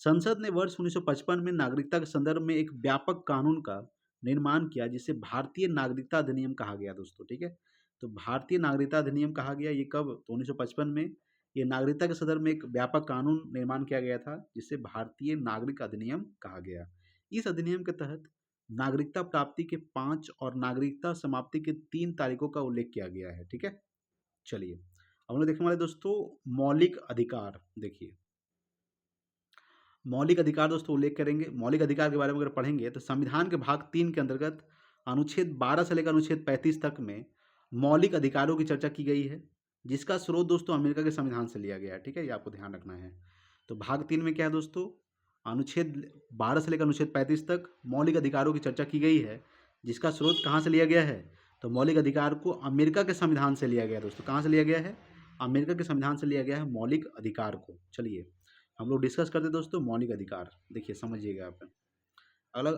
संसद ने वर्ष 1955 में नागरिकता के संदर्भ में एक व्यापक कानून का निर्माण किया, जिसे भारतीय नागरिकता अधिनियम कहा गया दोस्तों। ठीक है, तो भारतीय नागरिकता अधिनियम कहा गया, ये कब, तो 1955 में ये नागरिकता के संदर्भ में एक व्यापक कानून निर्माण किया गया था, जिसे भारतीय नागरिक अधिनियम कहा गया। इस अधिनियम के तहत नागरिकता प्राप्ति के 5 और नागरिकता समाप्ति के 3 तारीखों का उल्लेख किया गया है। ठीक है, चलिए अब हम लोग देखने वाले दोस्तों मौलिक अधिकार। देखिए मौलिक अधिकार दोस्तों उल्लेख करेंगे। मौलिक अधिकार के बारे में अगर पढ़ेंगे तो संविधान के भाग 3 के अंतर्गत अनुच्छेद 12 से लेकर अनुच्छेद 35 तक में मौलिक अधिकारों की चर्चा की गई है, जिसका स्रोत दोस्तों अमेरिका के संविधान से लिया गया है। ठीक है, ये आपको ध्यान रखना है। तो भाग 3 में क्या है दोस्तों, अनुच्छेद 12 से लेकर अनुच्छेद 35 तक मौलिक अधिकारों की चर्चा की गई है, जिसका स्रोत कहाँ से लिया गया है, तो मौलिक अधिकार को अमेरिका के संविधान से लिया गया है दोस्तों। कहाँ से लिया गया है, अमेरिका के संविधान से लिया गया है मौलिक अधिकार को। चलिए हम लोग डिस्कस करते हैं दोस्तों मौलिक अधिकार। देखिए समझिएगा आप।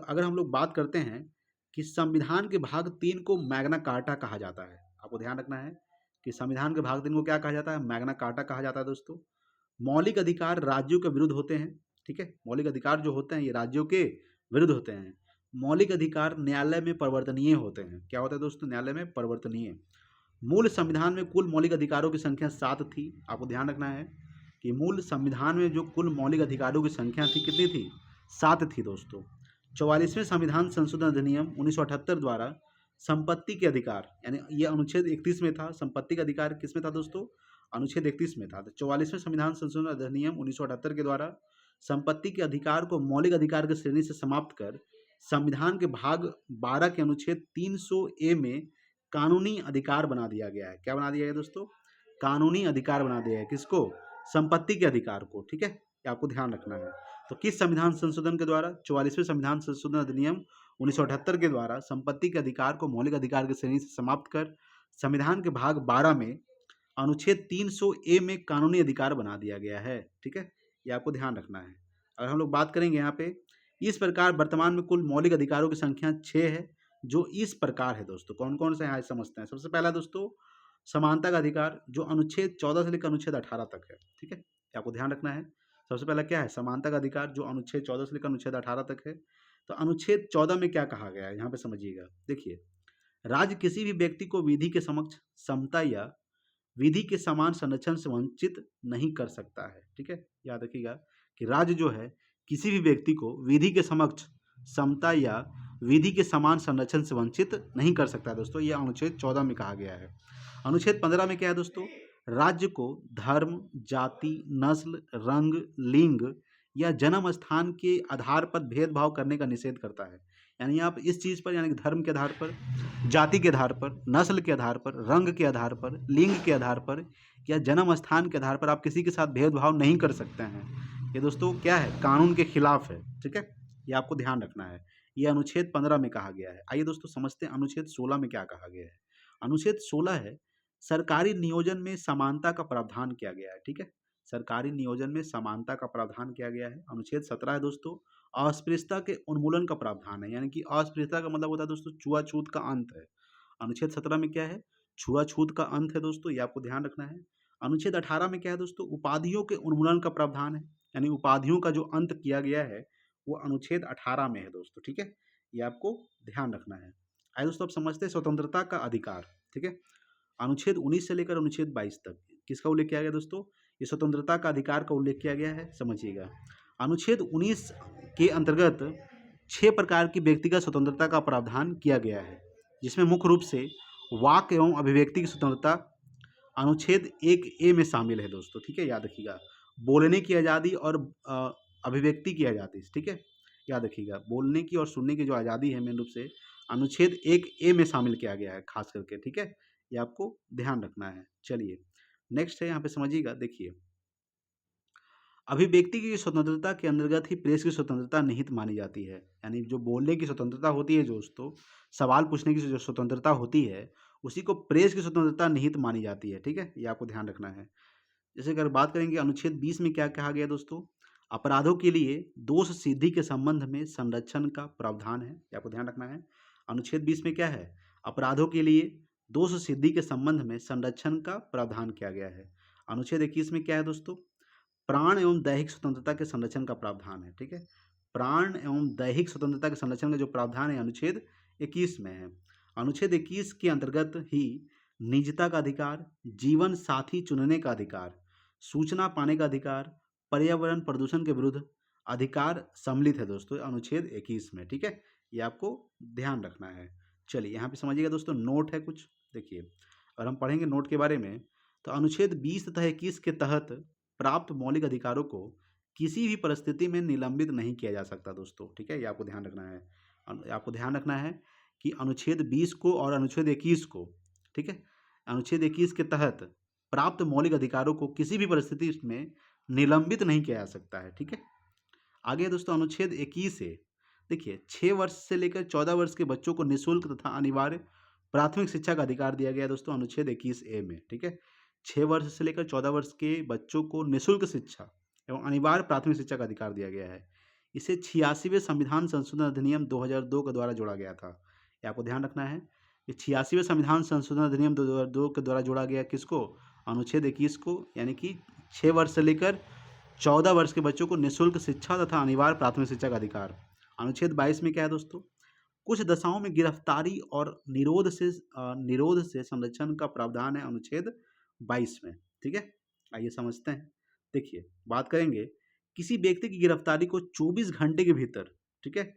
अगर हम लोग बात करते हैं कि संविधान के भाग 3 को मैग्ना कार्टा कहा जाता है, आपको ध्यान रखना है कि संविधान के भाग 3 को क्या कहा जाता है, मैग्ना कार्टा कहा जाता है दोस्तों। मौलिक अधिकार राज्यों के विरुद्ध होते हैं। ठीक है, मौलिक अधिकार जो होते हैं ये राज्यों के विरुद्ध होते हैं। मौलिक अधिकार न्यायालय में परिवर्तनीय होते हैं। क्या होता है दोस्तों, न्यायालय में परिवर्तनीय। मूल संविधान में कुल मौलिक अधिकारों की संख्या 7 थी। आपको ध्यान रखना है कि मूल संविधान में जो कुल मौलिक अधिकारों की संख्या थी कितनी थी, 7 थी दोस्तों। 44वें संविधान संशोधन अधिनियम 1978 द्वारा संपत्ति के अधिकार, यानी ये अनुच्छेद 31 में था। संपत्ति का अधिकार किस में था दोस्तों, अनुच्छेद 31 में था। तो 44वें संविधान संशोधन अधिनियम 1978 के द्वारा संपत्ति के अधिकार को मौलिक अधिकार की श्रेणी से समाप्त कर संविधान के भाग 12 के अनुच्छेद 300A में कानूनी अधिकार बना दिया गया है। क्या बना दिया गया दोस्तों, कानूनी अधिकार बना दिया है। किसको, संपत्ति के अधिकार को। ठीक है, ये आपको ध्यान रखना है। तो किस संविधान संशोधन के द्वारा, 44वें संविधान संशोधन अधिनियम 1978 के द्वारा संपत्ति के अधिकार को मौलिक अधिकार की श्रेणी से समाप्त कर संविधान के भाग 12 में अनुच्छेद 300A में कानूनी अधिकार बना दिया गया है। ठीक है, ये आपको ध्यान रखना है। अगर हम लोग बात करेंगे यहाँ पे, इस प्रकार वर्तमान में कुल मौलिक अधिकारों की संख्या 6 है, जो इस प्रकार है दोस्तों। कौन कौन से यहाँ समझते हैं। सबसे पहला दोस्तों समानता का अधिकार, जो अनुच्छेद 14 से लेकर अनुच्छेद 18 तक है। ठीक है, ये आपको ध्यान रखना है। सबसे पहला क्या है, समानता का अधिकार, जो अनुच्छेद 14 से लेकर अनुच्छेद 18 तक है। तो अनुच्छेद 14 में क्या कहा गया है, यहाँ पे समझिएगा। देखिए, राज्य किसी भी व्यक्ति को विधि के समक्ष समता या विधि के समान संरक्षण से वंचित नहीं कर सकता है। ठीक है, याद रखिएगा कि राज्य जो है किसी भी व्यक्ति को विधि के समक्ष समता या विधि के समान संरक्षण से वंचित नहीं कर सकता है दोस्तों। ये अनुच्छेद 14 में कहा गया है। अनुच्छेद 15 में क्या है दोस्तों, राज्य को धर्म, जाति, नस्ल, रंग, लिंग या जन्म स्थान के आधार पर भेदभाव करने का निषेध करता है। यानी आप इस चीज़ पर, यानी कि धर्म के आधार पर, जाति के आधार पर, नस्ल के आधार पर, रंग के आधार पर, लिंग के आधार पर या जन्म स्थान के आधार पर आप किसी के साथ भेदभाव नहीं कर सकते हैं। ये दोस्तों क्या है, कानून के खिलाफ है। ठीक है, ये आपको ध्यान रखना है। ये अनुच्छेद 15 में कहा गया है। आइए दोस्तों समझते हैं अनुच्छेद 16 में क्या कहा गया है। अनुच्छेद 16 है, सरकारी नियोजन में समानता का प्रावधान किया गया है। ठीक है, सरकारी नियोजन में समानता का प्रावधान किया गया है। अनुच्छेद 17 है दोस्तों, अस्पृश्यता के उन्मूलन का प्रावधान है। यानी कि अस्पृश्यता का मतलब होता है दोस्तों छुआछूत का अंत है। अनुच्छेद 17 में क्या है, छुआछूत का अंत है दोस्तों, ये आपको ध्यान रखना है। अनुच्छेद 18 में क्या है दोस्तों, उपाधियों के उन्मूलन का प्रावधान है। यानी उपाधियों का जो अंत किया गया है वो अनुच्छेद 18 में है दोस्तों। ठीक है, ये आपको ध्यान रखना है। आइए दोस्तों अब समझते हैं स्वतंत्रता का अधिकार। ठीक है, अनुच्छेद 19 से लेकर अनुच्छेद 22 तक किसका उल्लेख किया गया दोस्तों, ये स्वतंत्रता का अधिकार का उल्लेख किया गया है। समझिएगा, अनुच्छेद 19 के अंतर्गत 6 प्रकार की व्यक्तिगत स्वतंत्रता का प्रावधान किया गया है, जिसमें मुख्य रूप से वाक एवं अभिव्यक्ति की स्वतंत्रता अनुच्छेद 1A में शामिल है दोस्तों। ठीक है, याद रखिएगा, बोलने की आज़ादी और अभिव्यक्ति की आज़ादी। ठीक है, याद रखिएगा, बोलने की और सुनने की जो आज़ादी है मेन रूप से अनुच्छेद 1A में शामिल किया गया है खास करके। ठीक है, ये आपको ध्यान रखना है। चलिए नेक्स्ट है, यहाँ पे समझिएगा। देखिए, अभिव्यक्ति की स्वतंत्रता के अंतर्गत ही प्रेस की स्वतंत्रता निहित मानी जाती है। यानी जो बोलने की स्वतंत्रता होती है दोस्तों, सवाल पूछने की जो स्वतंत्रता होती है, उसी को प्रेस की स्वतंत्रता निहित मानी जाती है। ठीक है, ये आपको ध्यान रखना है। जैसे अगर बात करेंगे अनुच्छेद 20 में क्या कहा गया दोस्तों, अपराधों के लिए दोष सिद्धि के संबंध में संरक्षण का प्रावधान है। ये आपको ध्यान रखना है। अनुच्छेद 20 में क्या है, अपराधों के लिए दोष सिद्धि के संबंध में संरक्षण का प्रावधान किया गया है। अनुच्छेद 21 में क्या है दोस्तों, प्राण एवं दैहिक स्वतंत्रता के संरक्षण का प्रावधान है। ठीक है, प्राण एवं दैहिक स्वतंत्रता के संरक्षण का जो प्रावधान है अनुच्छेद 21 में है। अनुच्छेद 21 के अंतर्गत ही निजता का अधिकार, जीवन साथी चुनने का अधिकार, सूचना पाने का अधिकार, पर्यावरण प्रदूषण के विरुद्ध अधिकार सम्मिलित है दोस्तों अनुच्छेद 21 में। ठीक है, ये आपको ध्यान रखना है। चलिए यहाँ पे समझिएगा दोस्तों, नोट है कुछ। देखिए, अगर हम पढ़ेंगे नोट के बारे में, तो अनुच्छेद 20 तथा 21 के तहत प्राप्त मौलिक अधिकारों को किसी भी परिस्थिति में निलंबित नहीं किया जा सकता दोस्तों, ठीक है, ये आपको ध्यान रखना है। आपको ध्यान रखना है कि अनुच्छेद 20 को और अनुच्छेद 21 को, ठीक है, अनुच्छेद 21 के तहत प्राप्त मौलिक अधिकारों को किसी भी परिस्थिति में निलंबित नहीं किया जा सकता है, ठीक है। आगे दोस्तों अनुच्छेद 21 है, देखिए 6 वर्ष से लेकर 14 वर्ष के बच्चों को निःशुल्क तथा अनिवार्य प्राथमिक शिक्षा का अधिकार दिया गया है दोस्तों अनुच्छेद 21A में, ठीक है। 6 वर्ष से लेकर 14 वर्ष के बच्चों को निःशुल्क शिक्षा एवं अनिवार्य प्राथमिक शिक्षा का अधिकार दिया गया है। इसे 86वें संविधान संशोधन अधिनियम 2002 के द्वारा जोड़ा गया था। ये आपको ध्यान रखना है कि 86वें संविधान संशोधन अधिनियम 2002 के द्वारा जोड़ा गया किसको? अनुच्छेद 21 को, यानी कि 6 वर्ष से लेकर 14 वर्ष के बच्चों को निःशुल्क शिक्षा तथा अनिवार्य प्राथमिक शिक्षा का अधिकार। अनुच्छेद 22 में क्या है दोस्तों? कुछ दशाओं में गिरफ्तारी और निरोध से संरक्षण का प्रावधान है अनुच्छेद 22 में, ठीक है। आइए समझते हैं। देखिए बात करेंगे, किसी व्यक्ति की गिरफ्तारी को 24 घंटे के भीतर, ठीक है,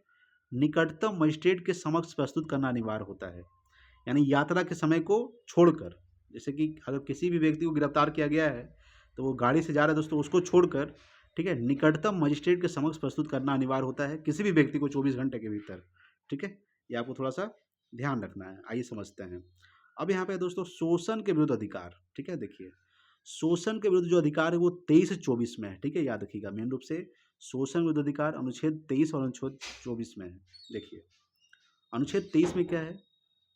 निकटतम मजिस्ट्रेट के समक्ष प्रस्तुत करना अनिवार्य होता है। यानी यात्रा के समय को छोड़कर, जैसे कि अगर किसी भी व्यक्ति को गिरफ्तार किया गया है तो वो गाड़ी से जा रहा है दोस्तों, उसको छोड़कर, ठीक है, निकटतम मजिस्ट्रेट के समक्ष प्रस्तुत करना अनिवार्य होता है किसी भी व्यक्ति को 24 घंटे के भीतर, ठीक है। ये आपको थोड़ा सा ध्यान रखना है। आइए समझते हैं। अब यहाँ पे दोस्तों शोषण के विरुद्ध अधिकार, ठीक है, देखिए शोषण के विरुद्ध जो अधिकार है वो 23 से 24 में है, ठीक है, याद रखिएगा। मेन रूप से शोषण विरुद्ध अधिकार अनुच्छेद 23 और अनुच्छेद 24 में है। देखिए अनुच्छेद 23 में क्या है?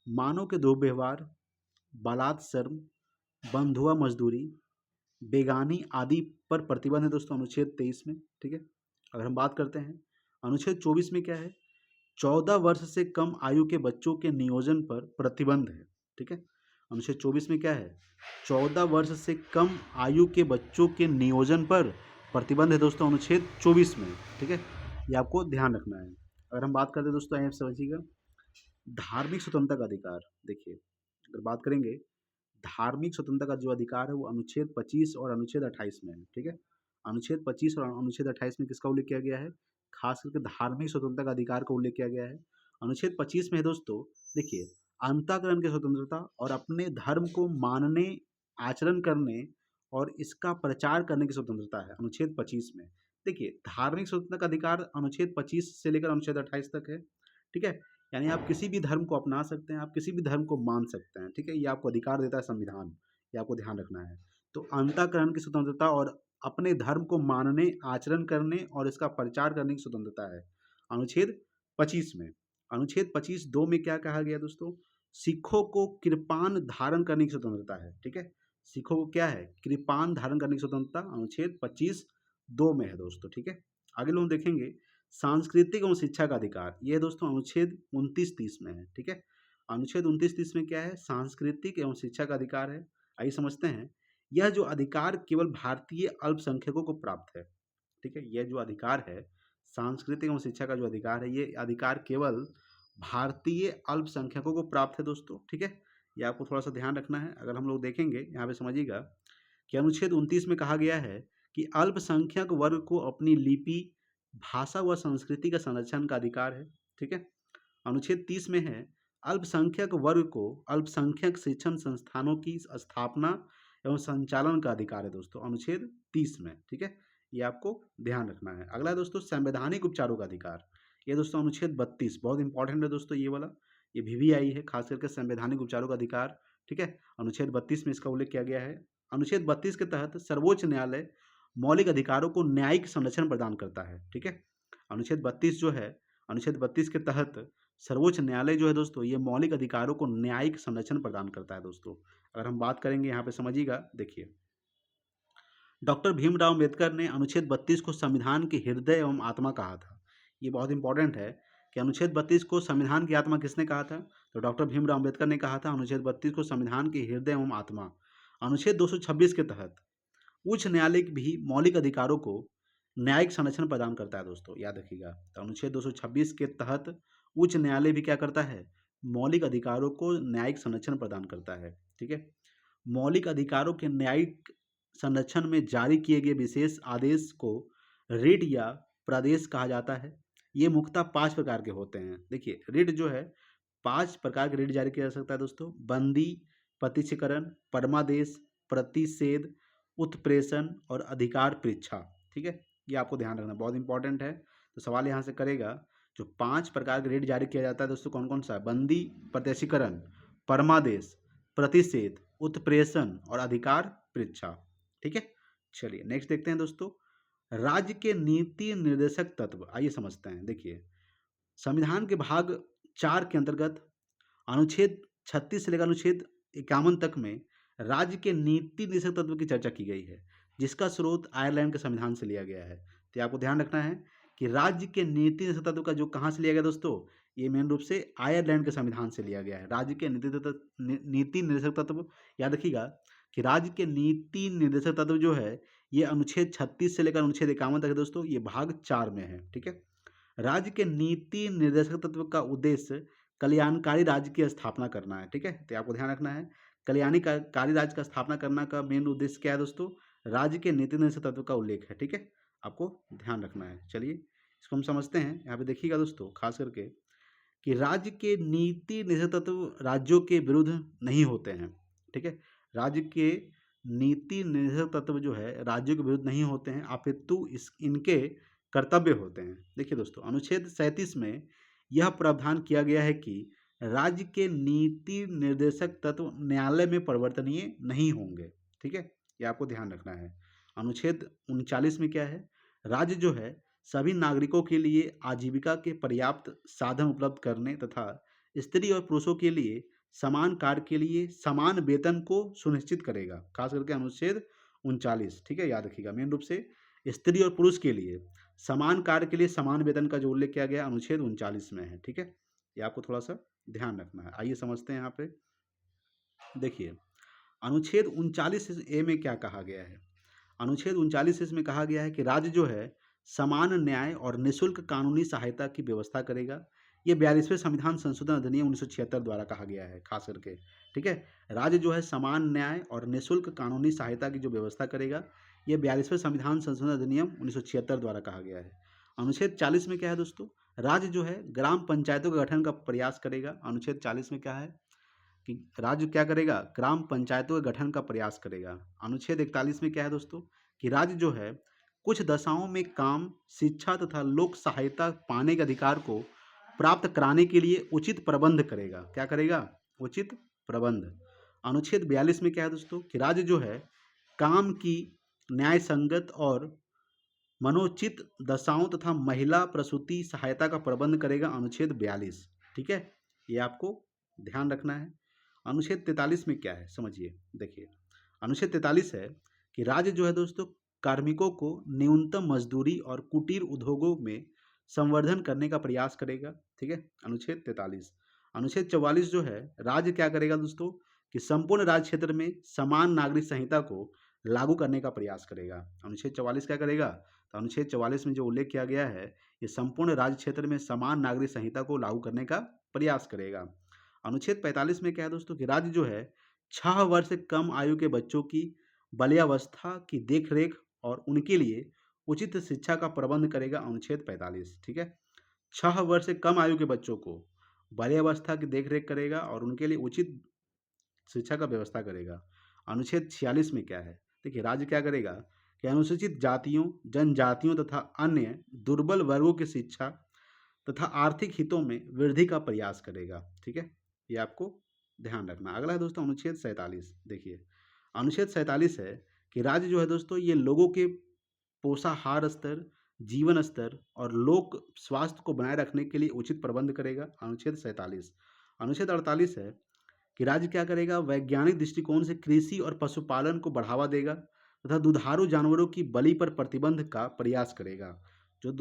मानव के दुर्व्यवहार, बालात शर्म, बंधुआ मजदूरी, बेगानी आदि पर प्रतिबंध है दोस्तों अनुच्छेद 23 में, ठीक है। अगर हम बात करते हैं अनुच्छेद 24 में क्या है? 14 वर्ष से कम आयु के बच्चों के नियोजन पर प्रतिबंध है, ठीक है। अनुच्छेद 24 में क्या है? 14 वर्ष से कम आयु के बच्चों के नियोजन पर प्रतिबंध है दोस्तों अनुच्छेद 24 में, ठीक है। ये आपको ध्यान रखना है। अगर हम बात करते हैं दोस्तों, आप समझिएगा, धार्मिक स्वतंत्रता का अधिकार। देखिए अगर बात करेंगे धार्मिक स्वतंत्रता का जो अधिकार है वो अनुच्छेद 25 और अनुच्छेद 28 में है, ठीक है। अनुच्छेद 25 और अनुच्छेद 28 में किसका उल्लेख किया गया है? खास करके धार्मिक स्वतंत्रता का अधिकार का उल्लेख किया गया है। अनुच्छेद 25 में है दोस्तों, देखिए अंतःकरण की स्वतंत्रता और अपने धर्म को मानने, आचरण करने और इसका प्रचार करने की स्वतंत्रता है अनुच्छेद 25 में। देखिए धार्मिक स्वतंत्रता का अधिकार अनुच्छेद 25 से लेकर अनुच्छेद 28 तक है, ठीक है। यानी आप किसी भी धर्म को अपना सकते हैं, आप किसी भी धर्म को मान सकते हैं, ठीक है। ये आपको अधिकार देता है संविधान, ये आपको ध्यान रखना है। तो अंतःकरण की स्वतंत्रता और अपने धर्म को मानने, आचरण करने और इसका प्रचार करने की स्वतंत्रता है अनुच्छेद 25 में। अनुच्छेद 25(2) में क्या कहा गया दोस्तों? सिखों को कृपान धारण करने की स्वतंत्रता है, ठीक है। सिखों को क्या है? कृपान धारण करने की स्वतंत्रता अनुच्छेद 25(2) में है दोस्तों, ठीक है। आगे लोग देखेंगे सांस्कृतिक एवं शिक्षा का अधिकार, ये दोस्तों अनुच्छेद 29-30 में है, ठीक है। अनुच्छेद 29-30 में क्या है? सांस्कृतिक एवं शिक्षा का अधिकार है। आइए समझते हैं। यह जो अधिकार केवल भारतीय अल्पसंख्यकों को प्राप्त है, ठीक है। यह जो अधिकार है सांस्कृतिक एवं शिक्षा का जो अधिकार है, ये अधिकार केवल भारतीय अल्पसंख्यकों को प्राप्त है दोस्तों, ठीक है। ये आपको थोड़ा सा ध्यान रखना है। अगर हम लोग देखेंगे यहाँ पे समझिएगा कि अनुच्छेद 29 में कहा गया है कि अल्पसंख्यक वर्ग को अपनी लिपि, भाषा व संस्कृति का संरक्षण का अधिकार है, ठीक है। अनुच्छेद 30 में है अल्पसंख्यक वर्ग को अल्पसंख्यक शिक्षण संस्थानों की स्थापना एवं संचालन का अधिकार है दोस्तों अनुच्छेद 30 में, ठीक है। ये आपको ध्यान रखना है। अगला है दोस्तों संवैधानिक उपचारों का अधिकार। ये दोस्तों अनुच्छेद 32 बहुत इंपॉर्टेंट है दोस्तों, ये वाला, ये भी आई है, खास करके संवैधानिक उपचारों का अधिकार, ठीक है। अनुच्छेद 32 में इसका उल्लेख किया गया है। अनुच्छेद 32 के तहत सर्वोच्च न्यायालय मौलिक अधिकारों को न्यायिक संरक्षण प्रदान करता है, ठीक है। अनुच्छेद 32 जो है, अनुच्छेद 32 के तहत सर्वोच्च न्यायालय जो है दोस्तों, ये मौलिक अधिकारों को न्यायिक संरक्षण प्रदान करता है दोस्तों। अगर हम बात करेंगे यहाँ पे समझिएगा, देखिए डॉक्टर भीमराव अम्बेडकर ने अनुच्छेद 32 को संविधान के हृदय एवं आत्मा कहा था। ये बहुत इंपॉर्टेंट है कि अनुच्छेद 32 को संविधान की आत्मा किसने कहा था? तो डॉक्टर भीमराव अम्बेडकर ने कहा था अनुच्छेद 32 को संविधान के हृदय एवं आत्मा। अनुच्छेद 226 के तहत उच्च न्यायालय भी मौलिक अधिकारों को न्यायिक संरक्षण प्रदान करता है दोस्तों, याद रखिएगा। तो अनुच्छेद 226 के तहत उच्च न्यायालय भी क्या करता है? मौलिक अधिकारों को न्यायिक संरक्षण प्रदान करता है, ठीक है। मौलिक अधिकारों के न्यायिक संरक्षण में जारी किए गए विशेष आदेश को रिट या प्रदेश कहा जाता है। ये मुख्यतः 5 प्रकार के होते हैं। देखिए रिट जो है 5 प्रकार के रिट जारी किया जा सकता है दोस्तों: बंदी, प्रत्यक्षीकरण, परमादेश, प्रतिषेध, उत्प्रेषण और अधिकार परीक्षा, ठीक है। ये आपको ध्यान रखना बहुत इंपॉर्टेंट है। तो सवाल यहाँ से करेगा, जो 5 प्रकार के रेट जारी किया जाता है दोस्तों, कौन कौन सा है? बंदी, प्रत्यक्षीकरण, परमादेश, प्रतिषेध, उत्प्रेषण और अधिकार परीक्षा। ठीक है, चलिए नेक्स्ट देखते हैं दोस्तों, राज्य के नीति निर्देशक तत्व। आइए समझते हैं। देखिए, संविधान के भाग 4 के अंतर्गत अनुच्छेद 36 से लेकर अनुच्छेद 51 तक में राज्य के नीति निर्देशक तत्व की चर्चा की गई है, जिसका स्रोत आयरलैंड के संविधान से लिया गया है। तो आपको ध्यान रखना है कि राज्य के नीति निर्देशक तत्व का जो कहाँ से लिया गया दोस्तों, ये मेन रूप से आयरलैंड के संविधान से लिया गया है। राज्य के नीति निर्देशक तत्व याद रखिएगा कि राज्य के नीति निर्देशक तत्व जो है ये अनुच्छेद 36 से लेकर अनुच्छेद 51 तक है दोस्तों, ये भाग 4 में है। ठीक है, राज्य के नीति निर्देशक तत्व का उद्देश्य कल्याणकारी राज्य की स्थापना करना है। ठीक है, तो आपको ध्यान रखना है कल्याणकारी राज्य का स्थापना करना का मेन उद्देश्य क्या है दोस्तों, राज्य के नीति निर्देशक तत्व का उल्लेख है। ठीक है, आपको ध्यान रखना है। चलिए इसको हम समझते हैं। यहाँ पे देखिएगा दोस्तों खास करके कि राज्य के नीति निर्देशक तत्व राज्यों के विरुद्ध नहीं होते हैं। ठीक है, राज्य के नीति निर्देशक तत्व जो है राज्यों के विरुद्ध नहीं होते हैं, अपितु इनके कर्तव्य होते हैं। देखिए दोस्तों, अनुच्छेद 37 में यह प्रावधान किया गया है कि राज्य के नीति निर्देशक तत्व न्यायालय में परिवर्तनीय नहीं होंगे। ठीक है, ये आपको ध्यान रखना है। अनुच्छेद 39 में क्या है, राज्य जो है सभी नागरिकों के लिए आजीविका के पर्याप्त साधन उपलब्ध करने तथा स्त्री और पुरुषों के लिए समान कार्य के लिए समान वेतन को सुनिश्चित करेगा। खास करके अनुच्छेद 39। ठीक है, याद रखिएगा मेन रूप से स्त्री और पुरुष के लिए समान कार्य के लिए समान वेतन का जो उल्लेख किया गया अनुच्छेद 39 में है। ठीक है, ये आपको थोड़ा सा ध्यान रखना है। आइए समझते हैं। यहाँ पे देखिए, अनुच्छेद 39 ए में क्या कहा गया है। अनुच्छेद 39 इसमें कहा गया है कि राज्य जो है समान न्याय और निःशुल्क कानूनी सहायता की व्यवस्था करेगा। ये 42वें संविधान संशोधन अधिनियम 1976 द्वारा कहा गया है खास करके। ठीक है, राज्य जो है समान न्याय और निःशुल्क कानूनी सहायता की जो व्यवस्था करेगा, ये 42वें संविधान संशोधन अधिनियम 1976 द्वारा कहा गया है। अनुच्छेद 40 में क्या है दोस्तों, राज्य जो है ग्राम पंचायतों के गठन का प्रयास करेगा। अनुच्छेद 40 में क्या है कि राज्य क्या करेगा, ग्राम पंचायतों के गठन का प्रयास करेगा। अनुच्छेद 41 में क्या है दोस्तों कि राज्य जो है कुछ दशाओं में काम, शिक्षा तथा लोक सहायता पाने के अधिकार को प्राप्त कराने के लिए उचित प्रबंध करेगा। क्या करेगा, उचित प्रबंध। अनुच्छेद 42 में क्या है दोस्तों कि राज्य जो है काम की न्याय संगत और मनोचित दशाओं तथा महिला प्रसूति सहायता का प्रबंध करेगा। अनुच्छेद 42। ठीक है, ये आपको ध्यान रखना है। अनुच्छेद 43 में क्या है समझिए। देखिए, अनुच्छेद 43 है कि राज्य जो है दोस्तों कार्मिकों को न्यूनतम मजदूरी और कुटीर उद्योगों में संवर्धन करने का प्रयास करेगा। ठीक है, अनुच्छेद 43। अनुच्छेद 44 जो है राज्य क्या करेगा दोस्तों कि संपूर्ण राज्य क्षेत्र में समान नागरिक संहिता को लागू करने का प्रयास करेगा। अनुच्छेद 44 क्या करेगा, तो अनुच्छेद 44 में जो उल्लेख किया गया है ये संपूर्ण राज्य क्षेत्र में समान नागरिक संहिता को लागू करने का प्रयास करेगा। अनुच्छेद 45 में क्या है दोस्तों कि राज्य जो है 6 वर्ष से कम आयु के बच्चों की बाल्यावस्था की देखरेख और उनके लिए उचित शिक्षा का प्रबंध करेगा। अनुच्छेद 45। ठीक है, 6 वर्ष से कम आयु के बच्चों को बाल्यावस्था की देखरेख करेगा और उनके लिए उचित शिक्षा का व्यवस्था करेगा। अनुच्छेद 46 में क्या है, देखिए राज्य क्या करेगा कि अनुसूचित जातियों, जनजातियों तथा अन्य दुर्बल वर्गों की शिक्षा तथा आर्थिक हितों में वृद्धि का प्रयास करेगा। ठीक है, ये आपको ध्यान रखना। अगला है दोस्तों अनुच्छेद 47। देखिए, अनुच्छेद 47 है कि राज्य जो है दोस्तों ये लोगों के पोषाहार स्तर, जीवन स्तर और लोक स्वास्थ्य को बनाए रखने के लिए उचित प्रबंध करेगा। अनुच्छेद 47। अनुच्छेद 48 है कि राज्य क्या करेगा, वैज्ञानिक दृष्टिकोण से कृषि और पशुपालन को बढ़ावा देगा तथा दुधारू जानवरों की बलि पर प्रतिबंध का प्रयास करेगा। जो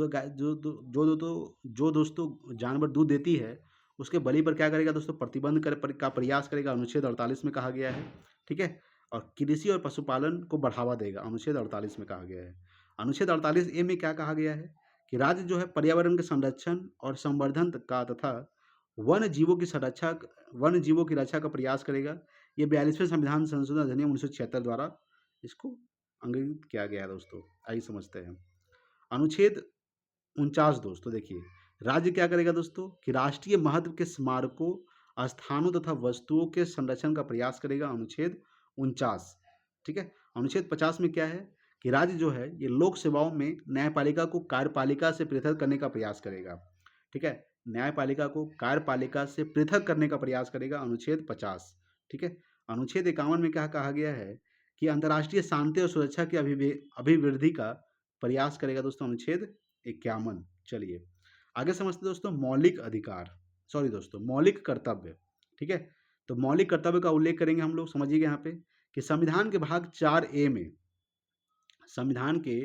दोस्तों जानवर दूध देती है उसके बलि पर क्या करेगा दोस्तों, प्रतिबंध का प्रयास करेगा। अनुच्छेद 48 में कहा गया है। ठीक है, और कृषि और पशुपालन को बढ़ावा देगा। अनुच्छेद 48 में कहा गया है। अनुच्छेद 48 ए में क्या कहा गया है कि राज्य जो है पर्यावरण के संरक्षण और संवर्धन का तथा वन जीवों की रक्षा का प्रयास करेगा। ये 42वें संविधान संशोधन अधिनियम 1976 द्वारा इसको अंगीकृत किया गया है दोस्तों। आइए समझते हैं। अनुच्छेद 49 दोस्तों देखिए, राज्य क्या करेगा दोस्तों कि राष्ट्रीय महत्व के स्मारकों, स्थानों तथा वस्तुओं के संरक्षण का प्रयास करेगा। अनुच्छेद 49। ठीक है, अनुच्छेद 50 में क्या है कि कि राज्य जो है ये लोक सेवाओं में न्यायपालिका को कार्यपालिका से पृथक करने का प्रयास करेगा। ठीक है, न्यायपालिका को कार्यपालिका से पृथक करने का प्रयास करेगा, अनुच्छेद 50। ठीक है, अनुच्छेद 51 में क्या कहा गया है कि अंतर्राष्ट्रीय शांति और सुरक्षा की अभिवृद्धि का प्रयास करेगा दोस्तों, अनुच्छेद 51। चलिए आगे समझते दोस्तों, मौलिक अधिकार, सॉरी दोस्तों मौलिक कर्तव्य। ठीक है, तो मौलिक कर्तव्य का उल्लेख करेंगे हम लोग, समझिएगा यहाँ पे कि संविधान के भाग 4A में, संविधान के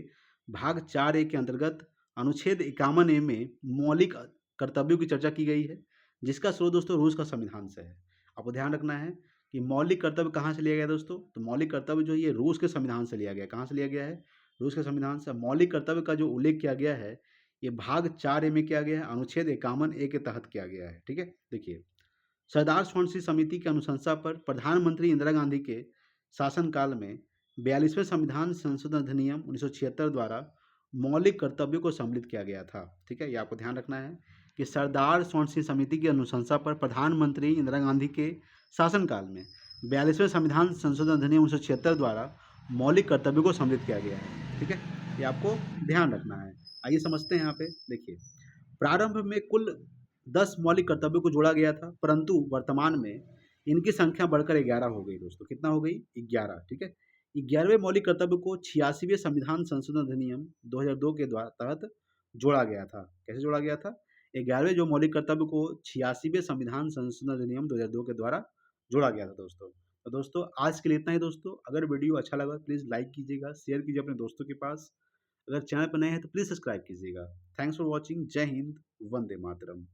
भाग 4A के अंतर्गत अनुच्छेद 51A में मौलिक कर्तव्यों की चर्चा की गई है, जिसका स्रोत दोस्तों रूस का संविधान से है। आपको ध्यान रखना है कि मौलिक कर्तव्य कहाँ से लिया गया दोस्तों, तो मौलिक कर्तव्य जो ये रूस के संविधान से लिया गया। कहाँ से लिया गया है, रूस के संविधान से। मौलिक कर्तव्य का जो उल्लेख किया गया है ये भाग 4A में किया गया है, अनुच्छेद 51A के तहत किया गया है। ठीक है, देखिए सरदार स्वर्ण समिति की अनुशंसा पर प्रधानमंत्री इंदिरा गांधी के शासनकाल में 42वें संविधान संशोधन अधिनियम 1976 द्वारा मौलिक कर्तव्यों को सम्मिलित किया गया था। ठीक है, ये आपको ध्यान रखना है कि सरदार स्वर्ण समिति की अनुशंसा पर प्रधानमंत्री इंदिरा गांधी के शासनकाल में 42वें संविधान संशोधन अधिनियम 1976 द्वारा मौलिक कर्तव्यों को सम्मिलित किया गया है। ठीक है, ये आपको ध्यान रखना है। आइए समझते हैं यहाँ पे, देखिए प्रारंभ में कुल 10 मौलिक कर्तव्यों को जोड़ा गया था, परंतु वर्तमान में इनकी संख्या बढ़कर 11 हो गई दोस्तों। कितना हो गई, 11। ठीक है, 11वें मौलिक कर्तव्य को 86वें संविधान संशोधन अधिनियम 2002 के तहत जोड़ा गया था। कैसे जोड़ा गया था, 11वें जो मौलिक कर्तव्य को 86वें संविधान संशोधन अधिनियम 2002 के द्वारा जोड़ा गया था दोस्तों। तो दोस्तों आज के लिए इतना ही दोस्तों। अगर वीडियो अच्छा लगा प्लीज़ लाइक कीजिएगा, शेयर कीजिए अपने दोस्तों के पास। अगर चैनल पर नए हैं तो प्लीज़ सब्सक्राइब कीजिएगा। Thanks for watching. जय हिंद, वंदे मातरम।